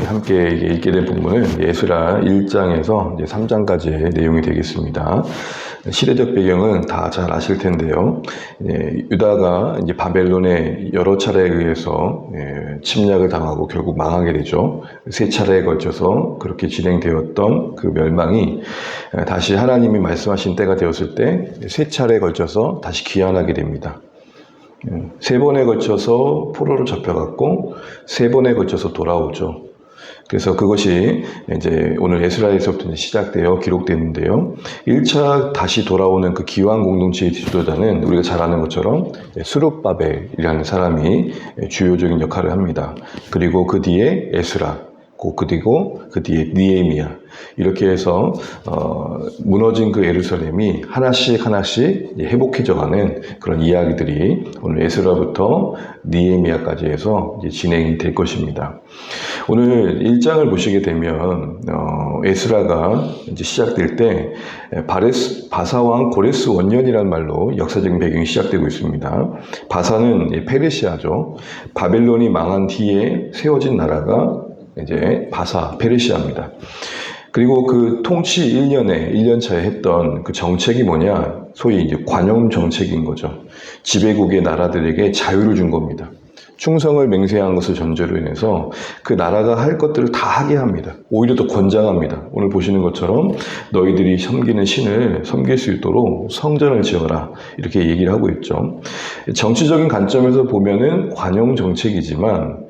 함께 읽게 된 본문은 에스라 1장에서 3장까지의 내용이 되겠습니다. 시대적 배경은 다 잘 아실 텐데요. 유다가 이제 바벨론에 여러 차례에 의해서 침략을 당하고 결국 망하게 되죠. 세 차례에 걸쳐서 그렇게 진행되었던 그 멸망이 다시 하나님이 말씀하신 때가 되었을 때 세 차례에 걸쳐서 다시 귀환하게 됩니다. 세 번에 걸쳐서 포로로 잡혀갔고 세 번에 걸쳐서 돌아오죠. 그래서 그것이 이제 오늘 에스라에서부터 시작되어 기록되는데요. 1차 다시 돌아오는 그 기왕 공동체의 지도자는 우리가 잘 아는 것처럼 스룹바벨이라는 사람이 주요적인 역할을 합니다. 그리고 그 뒤에 에스라, 그리고 그 뒤에 느헤미야, 이렇게 해서 무너진 그 예루살렘이 하나씩 회복해져가는 그런 이야기들이 오늘 에스라부터 느헤미야까지 해서 이제 진행이 될 것입니다. 오늘 1장을 보시게 되면 에스라가 이제 시작될 때 바사왕 고레스 원년이라는 말로 역사적인 배경이 시작되고 있습니다. 바사는 페르시아죠. 바벨론이 망한 뒤에 세워진 나라가 이제 페르시아입니다. 그리고 그 통치 1년 차에 했던 그 정책이 뭐냐? 소위 이제 관용 정책인 거죠. 지배국의 나라들에게 자유를 준 겁니다. 충성을 맹세한 것을 전제로 인해서 그 나라가 할 것들을 다 하게 합니다. 오히려 더 권장합니다. 오늘 보시는 것처럼 너희들이 섬기는 신을 섬길 수 있도록 성전을 지어라, 이렇게 얘기를 하고 있죠. 정치적인 관점에서 보면은 관용 정책이지만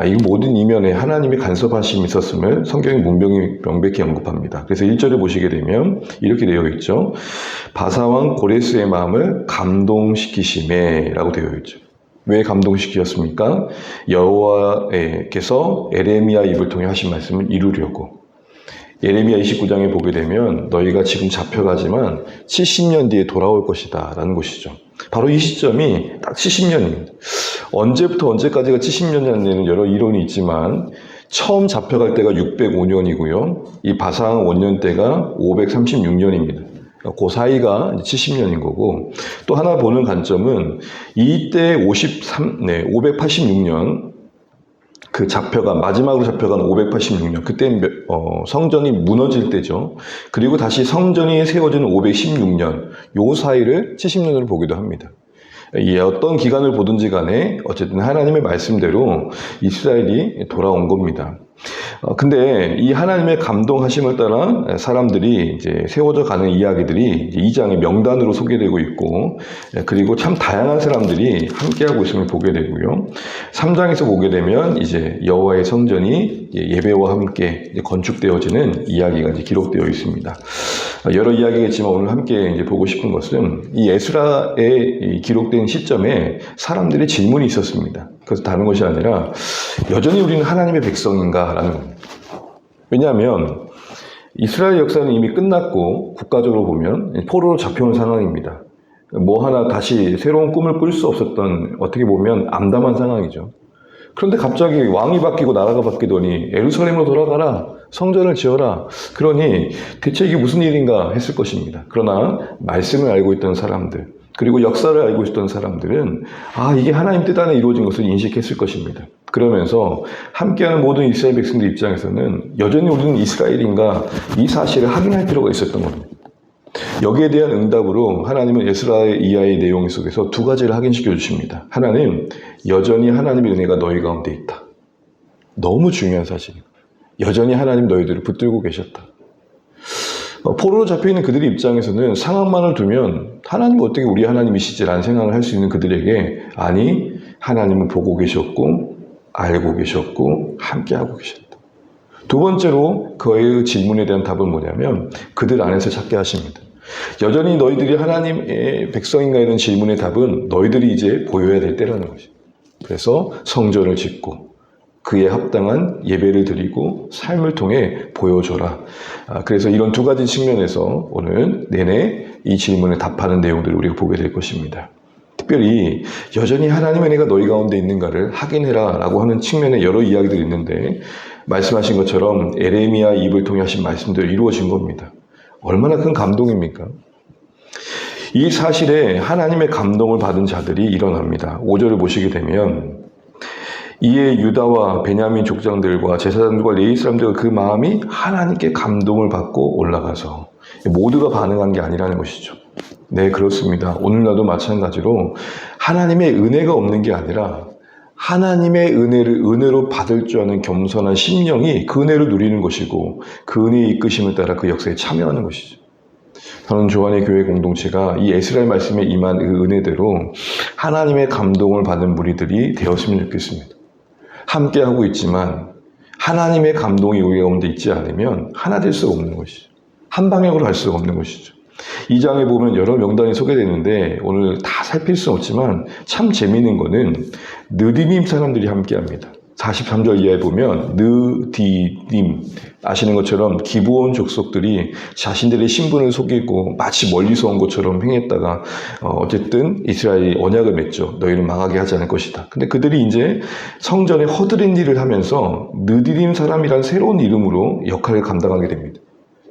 이 모든 이면에 하나님의 간섭하심이 있었음을 성경이 명백히 언급합니다. 그래서 1절에 보시게 되면 이렇게 되어 있죠. 바사왕 고레스의 마음을 감동시키심에 라고 되어 있죠. 왜 감동시키셨습니까? 여호와께서 에레미야 입을 통해 하신 말씀을 이루려고. 예레미야 29장에 보게 되면 너희가 지금 잡혀가지만 70년 뒤에 돌아올 것이다 라는 것이죠. 바로 이 시점이 딱 70년입니다. 언제부터 언제까지가 70년이라는 여러 이론이 있지만 처음 잡혀갈 때가 605년이고요. 이 바사왕 원년 때가 536년입니다. 그 사이가 70년인 거고, 또 하나 보는 관점은 이때 586년 그 마지막으로 잡혀간 586년, 그때 성전이 무너질 때죠. 그리고 다시 성전이 세워지는 516년, 요 사이를 70년으로 보기도 합니다. 어떤 기간을 보든지 간에 어쨌든 하나님의 말씀대로 이스라엘이 돌아온 겁니다. 근데 이 하나님의 감동하심을 따라 사람들이 이제 세워져 가는 이야기들이 2장의 명단으로 소개되고 있고, 그리고 참 다양한 사람들이 함께하고 있음을 보게 되고요. 3장에서 보게 되면 이제 여호와의 성전이 예배와 함께 건축되어지는 이야기가 이제 기록되어 있습니다. 여러 이야기겠지만 오늘 함께 이제 보고 싶은 것은 이 에스라에 기록된 시점에 사람들의 질문이 있었습니다. 그래서 다른 것이 아니라 여전히 우리는 하나님의 백성인가라는 겁니다. 왜냐하면 이스라엘 역사는 이미 끝났고 국가적으로 보면 포로로 잡혀온 상황입니다. 뭐 하나 다시 새로운 꿈을 꿀 수 없었던, 어떻게 보면 암담한 상황이죠. 그런데 갑자기 왕이 바뀌고 나라가 바뀌더니 예루살렘으로 돌아가라, 성전을 지어라, 그러니 대체 이게 무슨 일인가 했을 것입니다. 그러나 말씀을 알고 있던 사람들, 그리고 역사를 알고 있었던 사람들은 이게 하나님 뜻 안에 이루어진 것을 인식했을 것입니다. 그러면서 함께하는 모든 이스라엘 백성들 입장에서는 여전히 우리는 이스라엘인가, 이 사실을 확인할 필요가 있었던 겁니다. 여기에 대한 응답으로 하나님은 에스라의 이하의 내용 속에서 두 가지를 확인시켜 주십니다. 하나는 여전히 하나님의 은혜가 너희 가운데 있다. 너무 중요한 사실입니다. 여전히 하나님 너희들을 붙들고 계셨다. 포로로 잡혀있는 그들의 입장에서는 상황만을 두면 하나님 어떻게 우리 하나님이시지라는 생각을 할 수 있는 그들에게, 아니, 하나님은 보고 계셨고 알고 계셨고 함께하고 계셨다. 두 번째로 그의 질문에 대한 답은 뭐냐면 그들 안에서 찾게 하십니다. 여전히 너희들이 하나님의 백성인가에 대한 질문의 답은 너희들이 이제 보여야 될 때라는 것입니다. 그래서 성전을 짓고 그에 합당한 예배를 드리고 삶을 통해 보여줘라. 그래서 이런 두 가지 측면에서 오늘 내내 이 질문에 답하는 내용들을 우리가 보게 될 것입니다. 특별히 여전히 하나님의 은혜가 너희 가운데 있는가를 확인해라 라고 하는 측면에 여러 이야기들이 있는데, 말씀하신 것처럼 에레미야 입을 통해 하신 말씀대로 이루어진 겁니다. 얼마나 큰 감동입니까? 이 사실에 하나님의 감동을 받은 자들이 일어납니다. 5절을 보시게 되면 이에 유다와 베냐민 족장들과 제사장들과 레위 사람들과 그 마음이 하나님께 감동을 받고 올라가서 모두가 반응한 게 아니라는 것이죠. 네, 그렇습니다. 오늘날도 마찬가지로 하나님의 은혜가 없는 게 아니라 하나님의 은혜를 은혜로 받을 줄 아는 겸손한 심령이 그 은혜를 누리는 것이고 그 은혜의 이끄심을 따라 그 역사에 참여하는 것이죠. 저는 조한의 교회 공동체가 이 에스라의 말씀에 임한 그 은혜대로 하나님의 감동을 받은 무리들이 되었으면 좋겠습니다. 함께하고 있지만 하나님의 감동이 우리 가운데 있지 않으면 하나 될 수가 없는 것이죠. 한 방향으로 갈 수가 없는 것이죠. 이 장에 보면 여러 명단이 소개되는데 오늘 다 살필 수는 없지만 참 재미있는 거는 느디님 사람들이 함께합니다. 43절 이하에 보면 느디님 아시는 것처럼 기브온 족속들이 자신들의 신분을 속이고 마치 멀리서 온 것처럼 행했다가 어쨌든 이스라엘이 언약을 맺죠. 너희는 망하게 하지 않을 것이다. 근데 그들이 이제 성전에 허드렛 일을 하면서 느디님 사람이라는 새로운 이름으로 역할을 감당하게 됩니다.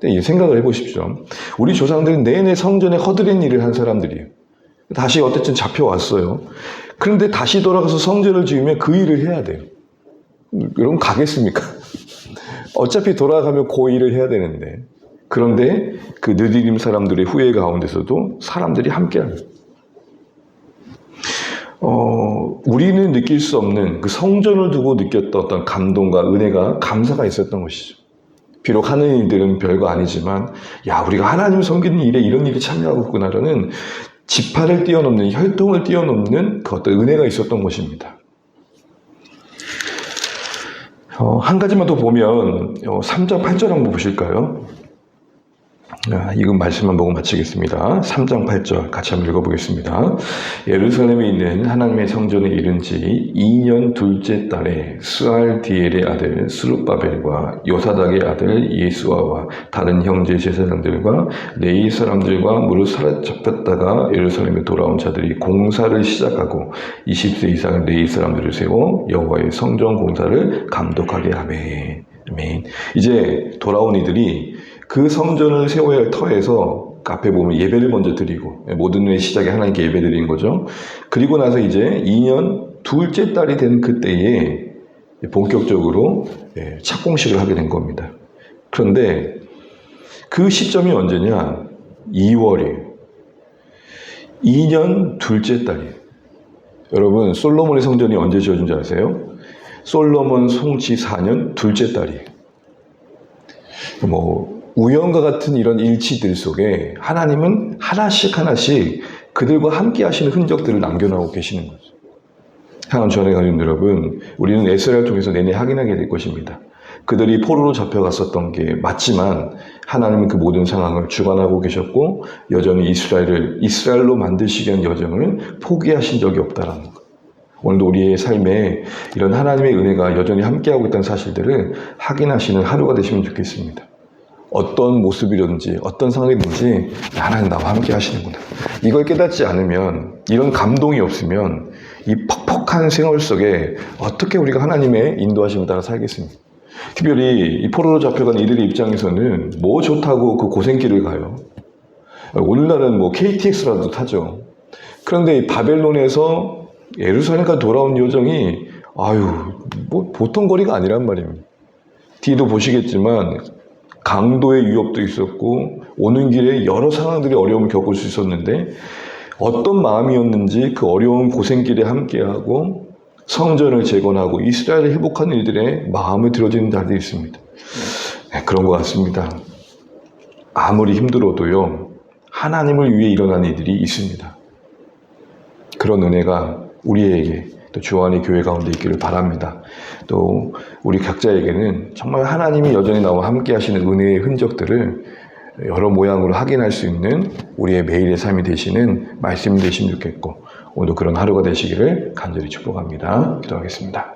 근데 생각을 해보십시오. 우리 조상들은 내내 성전에 허드렛 일을 한 사람들이에요. 다시 어쨌든 잡혀왔어요. 그런데 다시 돌아가서 성전을 지으면 그 일을 해야 돼요. 여러분 가겠습니까? 어차피 돌아가면 그 일을 해야 되는데. 그런데 그 느디님 사람들의 후회 가운데서도 사람들이 함께합니다. 우리는 느낄 수 없는 그 성전을 두고 느꼈던 어떤 감동과 은혜가 감사가 있었던 것이죠. 비록 하는 일들은 별거 아니지만 야 우리가 하나님 섬기는 일에 이런 일에 참여하고 있구나라는 지파를 뛰어넘는 혈통을 뛰어넘는 그 어떤 은혜가 있었던 것입니다. 한 가지만 더 보면 3장 8절 한번 보실까요? 이건 말씀만 보고 마치겠습니다. 3장 8절 같이 한번 읽어보겠습니다. 예루살렘에 있는 하나님의 성전에 이른 지 2년 둘째 달에 스알디엘의 아들 스룹바벨과 요사닥의 아들 예수아와 다른 형제 제사장들과 레위 사람들과 무릇 사로잡혔다가 예루살렘에 돌아온 자들이 공사를 시작하고 20세 이상의 레위 사람들을 세워 여호와의 성전 공사를 감독하게 하매. 아멘. 이제 돌아온 이들이 그 성전을 세워야 할 터에서 앞에 보면 예배를 먼저 드리고 모든 일의 시작에 하나님께 예배 드린 거죠. 그리고 나서 이제 2년 둘째 달이 된 그때에 본격적으로 착공식을 하게 된 겁니다. 그런데 그 시점이 언제냐? 2월이에요. 2년 둘째 달이에요. 여러분 솔로몬의 성전이 언제 지어진 줄 아세요? 솔로몬 통치 4년 둘째 달이에요. 우연과 같은 이런 일치들 속에 하나님은 하나씩 그들과 함께 하시는 흔적들을 남겨놓고 계시는 거죠. 사랑하는 주안의 가족 여러분, 우리는 에스라를 통해서 내내 확인하게 될 것입니다. 그들이 포로로 잡혀갔었던 게 맞지만 하나님은 그 모든 상황을 주관하고 계셨고 여전히 이스라엘로 만드시기 위한 여정을 포기하신 적이 없다라는 것. 오늘도 우리의 삶에 이런 하나님의 은혜가 여전히 함께하고 있다는 사실들을 확인하시는 하루가 되시면 좋겠습니다. 어떤 모습이든지 어떤 상황이든지 하나님 나와 함께 하시는구나. 이걸 깨닫지 않으면 이런 감동이 없으면 이 퍽퍽한 생활 속에 어떻게 우리가 하나님의 인도하심을 따라 살겠습니까? 특별히 이 포로로 잡혀간 이들의 입장에서는 뭐 좋다고 그 고생길을 가요. 오늘날은 KTX라도 타죠. 그런데 이 바벨론에서 예루살렘까지 돌아온 여정이 보통 거리가 아니란 말입니다. 뒤도 보시겠지만 강도의 위협도 있었고 오는 길에 여러 상황들이 어려움을 겪을 수 있었는데 어떤 마음이었는지 그 어려운 고생길에 함께하고 성전을 재건하고 이스라엘을 회복하는 이들의 마음을 들어주는 자들이 있습니다. 그런 것 같습니다. 아무리 힘들어도요 하나님을 위해 일어난 이들이 있습니다. 그런 은혜가 우리에게 또 주안의 교회 가운데 있기를 바랍니다. 또 우리 각자에게는 정말 하나님이 여전히 나와 함께 하시는 은혜의 흔적들을 여러 모양으로 확인할 수 있는 우리의 매일의 삶이 되시는 말씀이 되시면 좋겠고 오늘도 그런 하루가 되시기를 간절히 축복합니다. 기도하겠습니다.